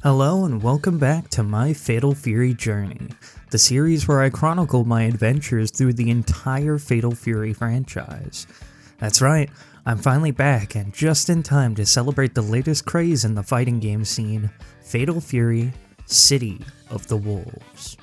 Hello and welcome back to my Fatal Fury journey, the series where I chronicle my adventures through the entire Fatal Fury franchise. That's right, I'm finally back and just in time to celebrate the latest craze in the fighting game scene, Fatal Fury City of the Wolves.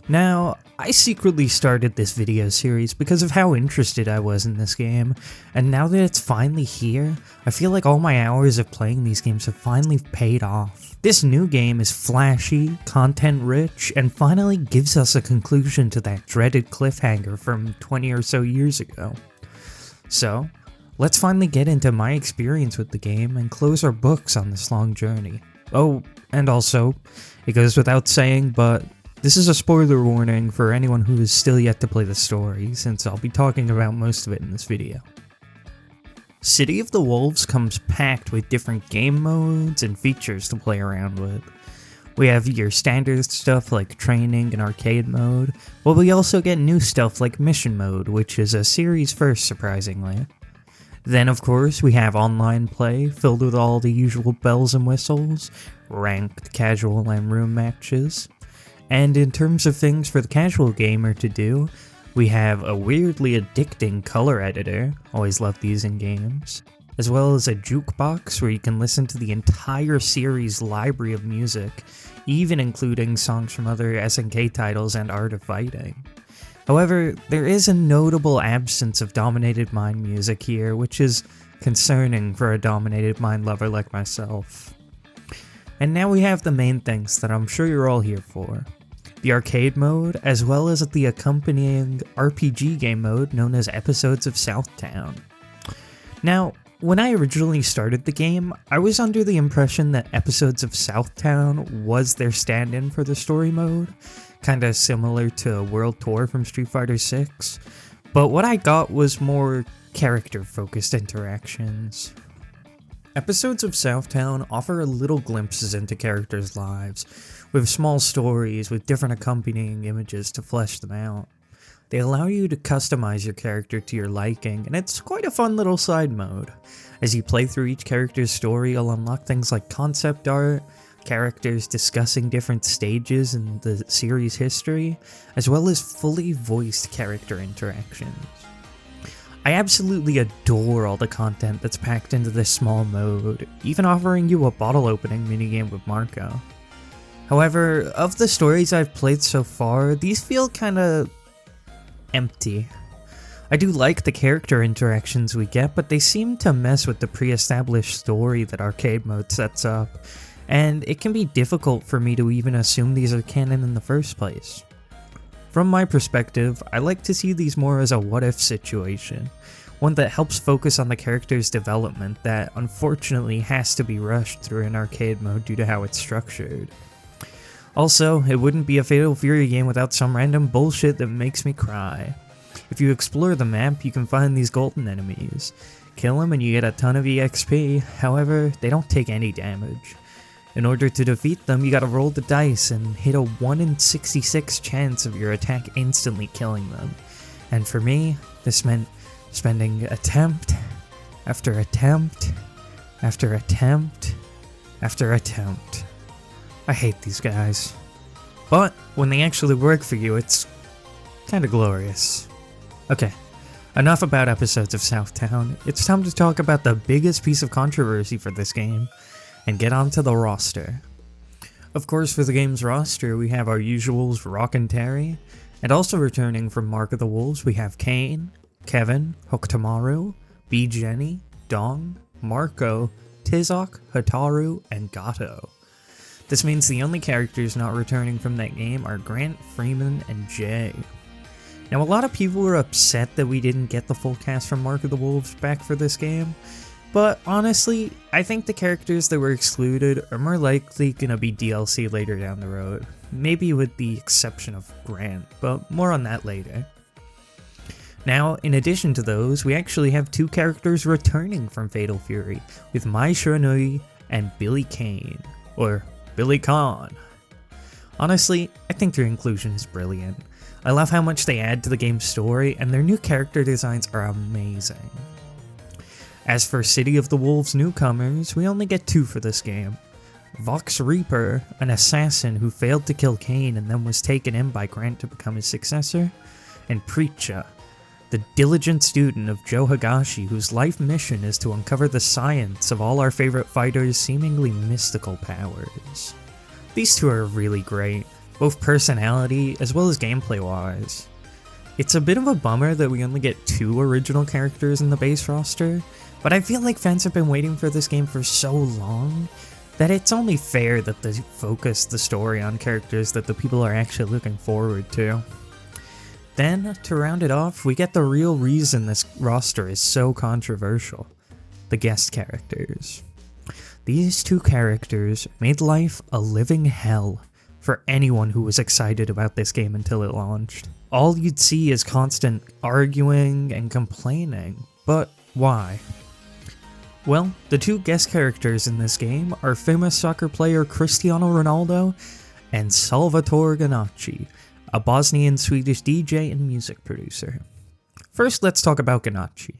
Now, I secretly started this video series because of how interested I was in this game, and now that it's finally here, I feel like all my hours of playing these games have finally paid off. This new game is flashy, content-rich, and finally gives us a conclusion to that dreaded cliffhanger from 20 or so years ago. So, let's finally get into my experience with the game and close our books on this long journey. Oh, and also, it goes without saying, but this is a spoiler warning for anyone who is still yet to play the story, since I'll be talking about most of it in this video. City of the Wolves comes packed with different game modes and features to play around with. We have your standard stuff like training and arcade mode, but we also get new stuff like mission mode, which is a series first surprisingly. Then of course we have online play, filled with all the usual bells and whistles, ranked, casual, and room matches. And in terms of things for the casual gamer to do, we have a weirdly addicting color editor, always love these in games, as well as a jukebox where you can listen to the entire series' library of music, even including songs from other SNK titles and Art of Fighting. However, there is a notable absence of Dominated Mind music here, which is concerning for a Dominated Mind lover like myself. And now we have the main things that I'm sure you're all here for. The arcade mode, as well as the accompanying RPG game mode known as Episodes of Southtown. Now, when I originally started the game, I was under the impression that Episodes of Southtown was their stand-in for the story mode, kinda similar to World Tour from Street Fighter 6, but what I got was more character-focused interactions. Episodes of Southtown offer little glimpses into characters' lives, with small stories with different accompanying images to flesh them out. They allow you to customize your character to your liking, and it's quite a fun little side mode. As you play through each character's story, you'll unlock things like concept art, characters discussing different stages in the series' history, as well as fully voiced character interactions. I absolutely adore all the content that's packed into this small mode, even offering you a bottle opening minigame with Marco. However, of the stories I've played so far, these feel kinda empty. I do like the character interactions we get, but they seem to mess with the pre-established story that arcade mode sets up, and it can be difficult for me to even assume these are canon in the first place. From my perspective, I like to see these more as a what-if situation, one that helps focus on the character's development that unfortunately has to be rushed through an arcade mode due to how it's structured. Also, it wouldn't be a Fatal Fury game without some random bullshit that makes me cry. If you explore the map, you can find these golden enemies. Kill them and you get a ton of EXP, however, they don't take any damage. In order to defeat them, you gotta roll the dice and hit a 1 in 66 chance of your attack instantly killing them. And for me, this meant spending attempt after attempt after attempt after attempt. I hate these guys. But when they actually work for you, it's kinda glorious. Okay, enough about Episodes of Southtown. It's time to talk about the biggest piece of controversy for this game, and get onto the roster. Of course, for the game's roster, we have our usuals Rock and Terry, and also returning from Mark of the Wolves, we have Kain, Kevin, Hotaru, B. Jenny, Dong, Marco, Tizok, Hotaru, and Gato. This means the only characters not returning from that game are Grant, Freeman, and Jay. Now, a lot of people were upset that we didn't get the full cast from Mark of the Wolves back for this game, but honestly, I think the characters that were excluded are more likely gonna be DLC later down the road, maybe with the exception of Grant, but more on that later. Now, in addition to those, we actually have two characters returning from Fatal Fury, with Mai Shiranui and Billy Kain, or Billy Khan. Honestly, I think their inclusion is brilliant. I love how much they add to the game's story, and their new character designs are amazing. As for City of the Wolves newcomers, we only get two for this game. Vox Reaper, an assassin who failed to kill Kain and then was taken in by Grant to become his successor, and Preecha, the diligent student of Joe Higashi whose life mission is to uncover the science of all our favorite fighters' seemingly mystical powers. These two are really great, both personality as well as gameplay-wise. It's a bit of a bummer that we only get 2 original characters in the base roster, but I feel like fans have been waiting for this game for so long that it's only fair that they focus the story on characters that the people are actually looking forward to. Then, to round it off, we get the real reason this roster is so controversial: the guest characters. These 2 characters made life a living hell for anyone who was excited about this game until it launched. All you'd see is constant arguing and complaining, but why? Well, the 2 guest characters in this game are famous soccer player Cristiano Ronaldo and Salvatore Ganacci, a Bosnian-Swedish DJ and music producer. First, let's talk about Ganacci.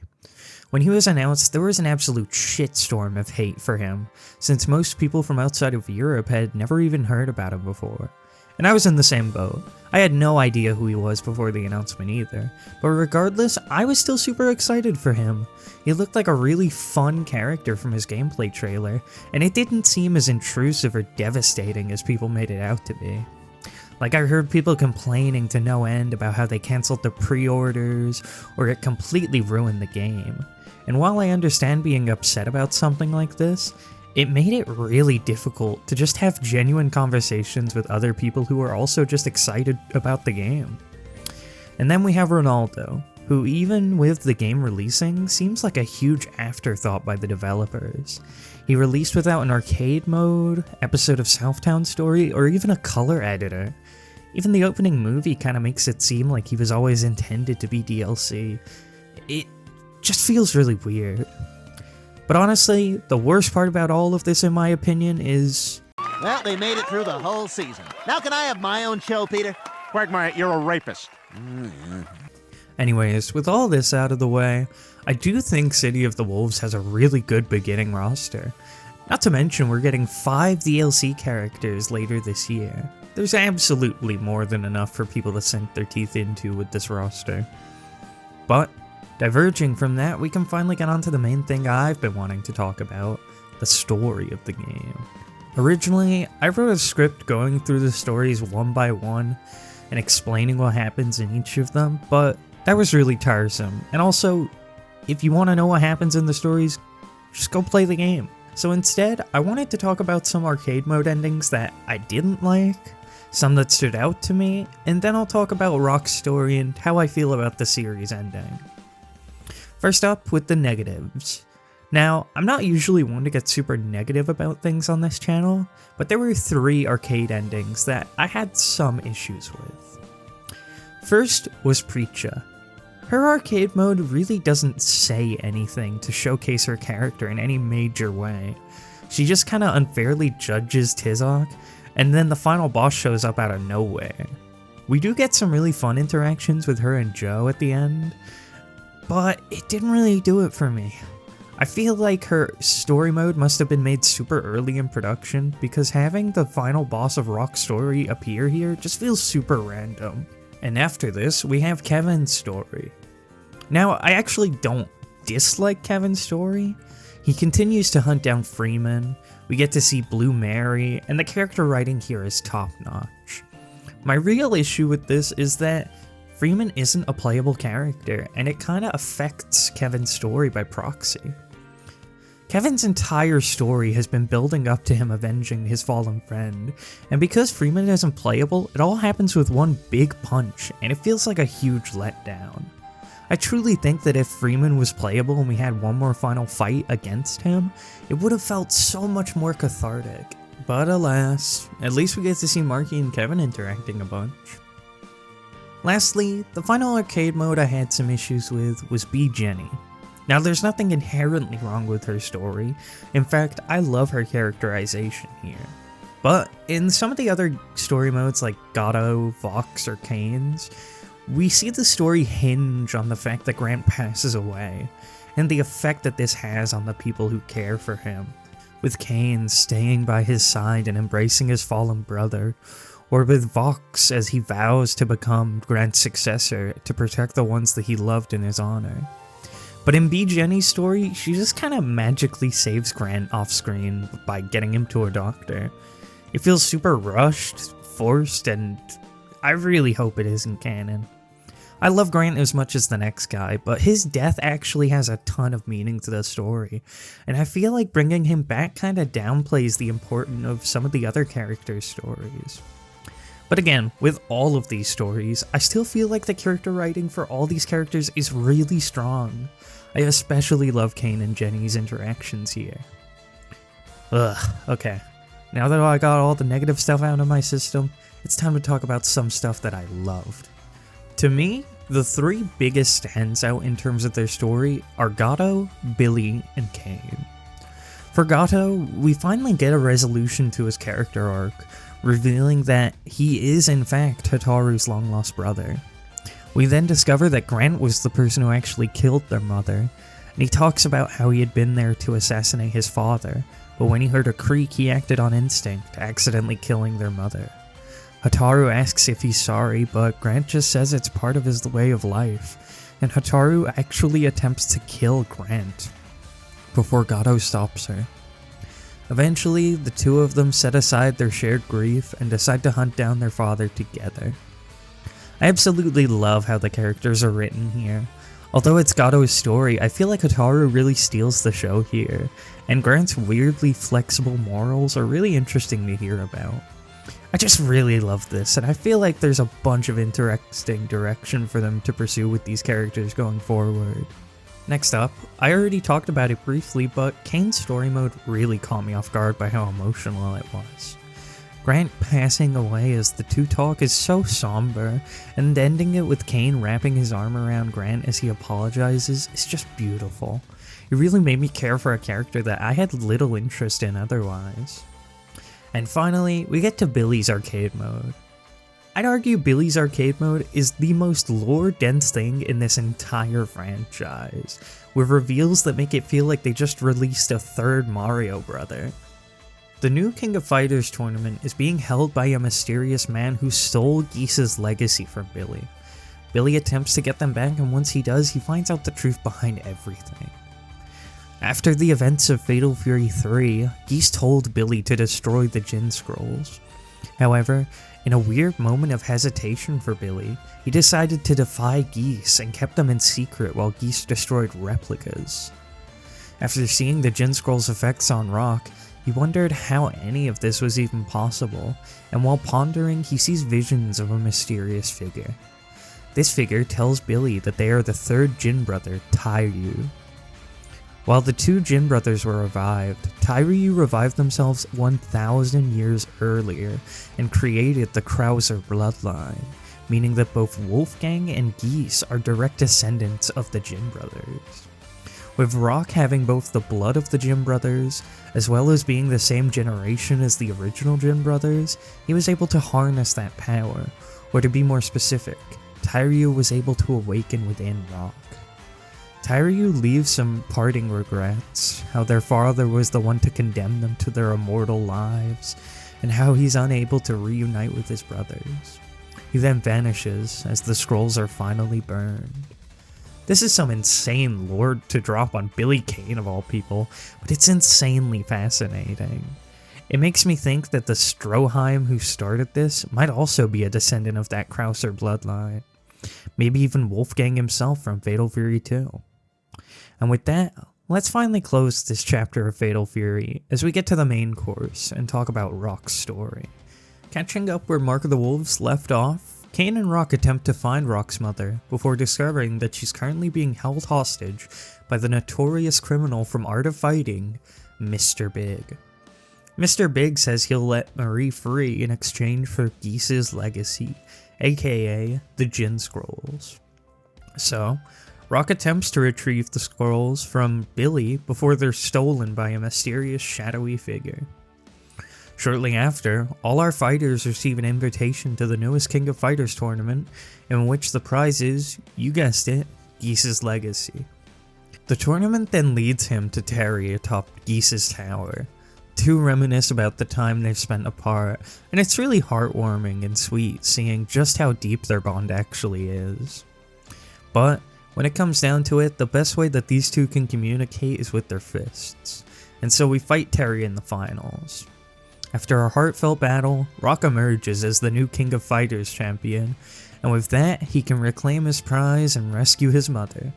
When he was announced, there was an absolute shitstorm of hate for him, since most people from outside of Europe had never even heard about him before. And I was in the same boat. I had no idea who he was before the announcement either, but regardless, I was still super excited for him. He looked like a really fun character from his gameplay trailer, and it didn't seem as intrusive or devastating as people made it out to be. Like, I heard people complaining to no end about how they cancelled the pre-orders, or it completely ruined the game. And while I understand being upset about something like this, it made it really difficult to just have genuine conversations with other people who are also just excited about the game. And then we have Ronaldo, who even with the game releasing, seems like a huge afterthought by the developers. He released without an arcade mode, episode of Southtown Story, or even a color editor. Even the opening movie kind of makes it seem like he was always intended to be DLC. It just feels really weird. But honestly, the worst part about all of this, in my opinion, is... Well, they made it through the whole season. Now can I have my own show, Peter? Quagmire, you're a rapist. Anyways, with all this out of the way, I do think City of the Wolves has a really good beginning roster. Not to mention, we're getting 5 DLC characters later this year. There's absolutely more than enough for people to sink their teeth into with this roster. But, diverging from that, we can finally get onto the main thing I've been wanting to talk about, the story of the game. Originally, I wrote a script going through the stories one by one and explaining what happens in each of them, but that was really tiresome. And also, if you want to know what happens in the stories, just go play the game. So instead, I wanted to talk about some arcade mode endings that I didn't like, some that stood out to me, and then I'll talk about Rock's story and how I feel about the series ending. First up, with the negatives. Now, I'm not usually one to get super negative about things on this channel, but there were 3 arcade endings that I had some issues with. First was Preecha. Her arcade mode really doesn't say anything to showcase her character in any major way. She just kinda unfairly judges Tizok, and then the final boss shows up out of nowhere. We do get some really fun interactions with her and Joe at the end, but it didn't really do it for me. I feel like her story mode must have been made super early in production, because having the final boss of Rock's story appear here just feels super random. And after this, we have Kevin's story. Now, I actually don't dislike Kevin's story. He continues to hunt down Freeman, we get to see Blue Mary, and the character writing here is top notch. My real issue with this is that Freeman isn't a playable character, and it kinda affects Kevin's story by proxy. Kevin's entire story has been building up to him avenging his fallen friend, and because Freeman isn't playable, it all happens with one big punch, and it feels like a huge letdown. I truly think that if Freeman was playable and we had one more final fight against him, it would have felt so much more cathartic. But alas, at least we get to see Marky and Kevin interacting a bunch. Lastly, the final arcade mode I had some issues with was Be Jenny. Now, there's nothing inherently wrong with her story. In fact, I love her characterization here. But in some of the other story modes like Gato, Vox, or Kain's, we see the story hinge on the fact that Grant passes away, and the effect that this has on the people who care for him. with Kain staying by his side and embracing his fallen brother, or with Vox as he vows to become Grant's successor to protect the ones that he loved in his honor. But in B. Jenny's story, she just kind of magically saves Grant off screen by getting him to a doctor. It feels super rushed, forced, and I really hope it isn't canon. I love Grant as much as the next guy, but his death actually has a ton of meaning to the story, and I feel like bringing him back kind of downplays the importance of some of the other characters' stories. But again, with all of these stories, I still feel like the character writing for all these characters is really strong. I especially love Kain and Jenny's interactions here. Okay. Now that I got all the negative stuff out of my system, it's time to talk about some stuff that I loved. To me, the three biggest standouts in terms of their story are Gato, Billy, and Kain. For Gato, we finally get a resolution to his character arc, revealing that he is in fact Hotaru's long-lost brother. We then discover that Grant was the person who actually killed their mother, and he talks about how he had been there to assassinate his father, but when he heard a creak he acted on instinct, accidentally killing their mother. Hotaru asks if he's sorry, but Grant just says it's part of his way of life, and Hotaru actually attempts to kill Grant before Gato stops her. Eventually, the two of them set aside their shared grief and decide to hunt down their father together. I absolutely love how the characters are written here. Although it's Gato's story, I feel like Hotaru really steals the show here, and Grant's weirdly flexible morals are really interesting to hear about. I just really love this, and I feel like there's a bunch of interesting direction for them to pursue with these characters going forward. Next up, I already talked about it briefly, but Kain's story mode really caught me off guard by how emotional it was. Grant passing away as the two talk is so somber, and ending it with Kain wrapping his arm around Grant as he apologizes is just beautiful. It really made me care for a character that I had little interest in otherwise. And finally, we get to Billy's arcade mode. I'd argue Billy's arcade mode is the most lore-dense thing in this entire franchise, with reveals that make it feel like they just released a third Mario brother. The new King of Fighters tournament is being held by a mysterious man who stole Geese's legacy from Billy. Billy attempts to get them back, and once he does, he finds out the truth behind everything. After the events of Fatal Fury 3, Geese told Billy to destroy the Jin Scrolls. However, in a weird moment of hesitation for Billy, he decided to defy Geese and kept them in secret while Geese destroyed replicas. After seeing the Jin Scroll's effects on Rock, he wondered how any of this was even possible, and while pondering, he sees visions of a mysterious figure. This figure tells Billy that they are the third Jin brother, Tairyu. While the two Jin brothers were revived, Tairyu revived themselves 1,000 years earlier and created the Krauser bloodline, meaning that both Wolfgang and Geese are direct descendants of the Jin brothers. With Rock having both the blood of the Jin brothers, as well as being the same generation as the original Jin brothers, he was able to harness that power, or to be more specific, Tairyu was able to awaken within Rock. Tairyu leaves some parting regrets, how their father was the one to condemn them to their immortal lives, and how he's unable to reunite with his brothers. He then vanishes as the scrolls are finally burned. This is some insane lore to drop on Billy Kain of all people, but it's insanely fascinating. It makes me think that the Stroheim who started this might also be a descendant of that Krauser bloodline. Maybe even Wolfgang himself from Fatal Fury 2. And with that, let's finally close this chapter of Fatal Fury as we get to the main course and talk about Rock's story. Catching up where Mark of the Wolves left off, Kain and Rock attempt to find Rock's mother before discovering that she's currently being held hostage by the notorious criminal from Art of Fighting, Mr. Big. Mr. Big says he'll let Marie free in exchange for Geese's legacy, aka the Jin Scrolls. So, Rock attempts to retrieve the scrolls from Billy before they're stolen by a mysterious shadowy figure. Shortly after, all our fighters receive an invitation to the newest King of Fighters tournament, in which the prize is, you guessed it, Geese's legacy. The tournament then leads him to Terry atop Geese's tower. to reminisce about the time they've spent apart, and it's really heartwarming and sweet seeing just how deep their bond actually is. But when it comes down to it, the best way that these two can communicate is with their fists, and so we fight Terry in the finals. After a heartfelt battle, Rock emerges as the new King of Fighters champion, and with that, he can reclaim his prize and rescue his mother.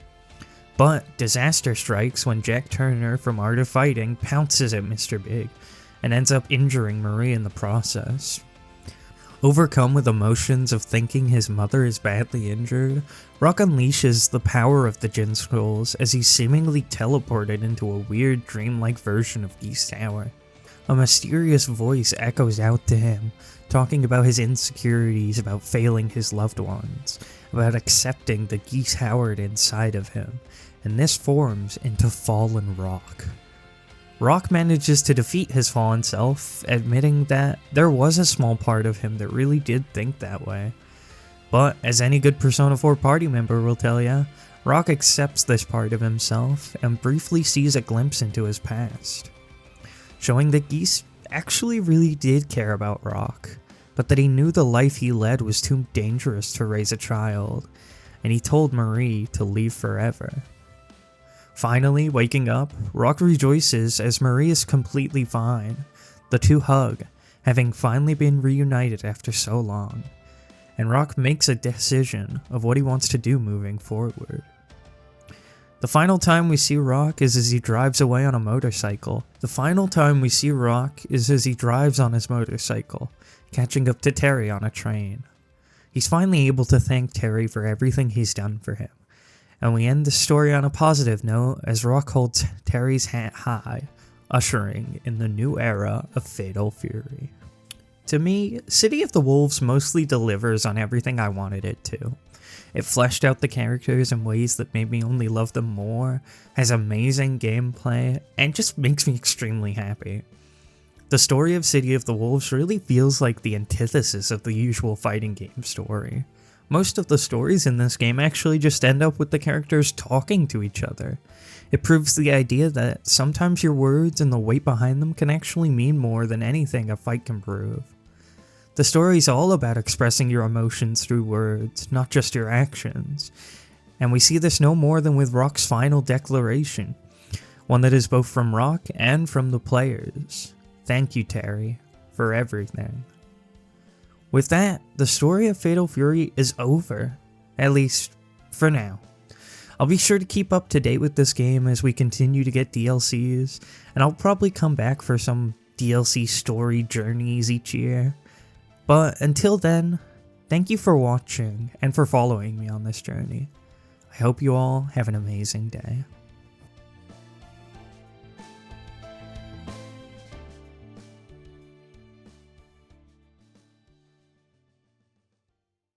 But disaster strikes when Jack Turner from Art of Fighting pounces at Mr. Big, and ends up injuring Marie in the process. Overcome with emotions of thinking his mother is badly injured, Rock unleashes the power of the Jin Scrolls as he's seemingly teleported into a weird dreamlike version of Geese Tower. A mysterious voice echoes out to him, talking about his insecurities about failing his loved ones, about accepting the Geese Howard inside of him, and this forms into Fallen Rock. Rock manages to defeat his fallen self, admitting that there was a small part of him that really did think that way. But as any good Persona 4 party member will tell ya, Rock accepts this part of himself and briefly sees a glimpse into his past, showing that Geese actually really did care about Rock, but that he knew the life he led was too dangerous to raise a child, and he told Marie to leave forever. Finally, waking up, Rock rejoices as Marie is completely fine. The two hug, having finally been reunited after so long, and Rock makes a decision of what he wants to do moving forward. The final time we see Rock is as he drives away on a motorcycle. Catching up to Terry on a train. He's finally able to thank Terry for everything he's done for him. And we end the story on a positive note as Rock holds Terry's hat high, ushering in the new era of Fatal Fury. To me, City of the Wolves mostly delivers on everything I wanted it to. It fleshed out the characters in ways that made me only love them more, has amazing gameplay, and just makes me extremely happy. The story of City of the Wolves really feels like the antithesis of the usual fighting game story. Most of the stories in this game actually just end up with the characters talking to each other. It proves the idea that sometimes your words and the weight behind them can actually mean more than anything a fight can prove. The story's all about expressing your emotions through words, not just your actions. And we see this no more than with Rock's final declaration, one that is both from Rock and from the players. Thank you, Terry, for everything. With that, the story of Fatal Fury is over, at least for now. I'll be sure to keep up to date with this game as we continue to get DLCs, and I'll probably come back for some DLC story journeys each year. But until then, thank you for watching and for following me on this journey. I hope you all have an amazing day.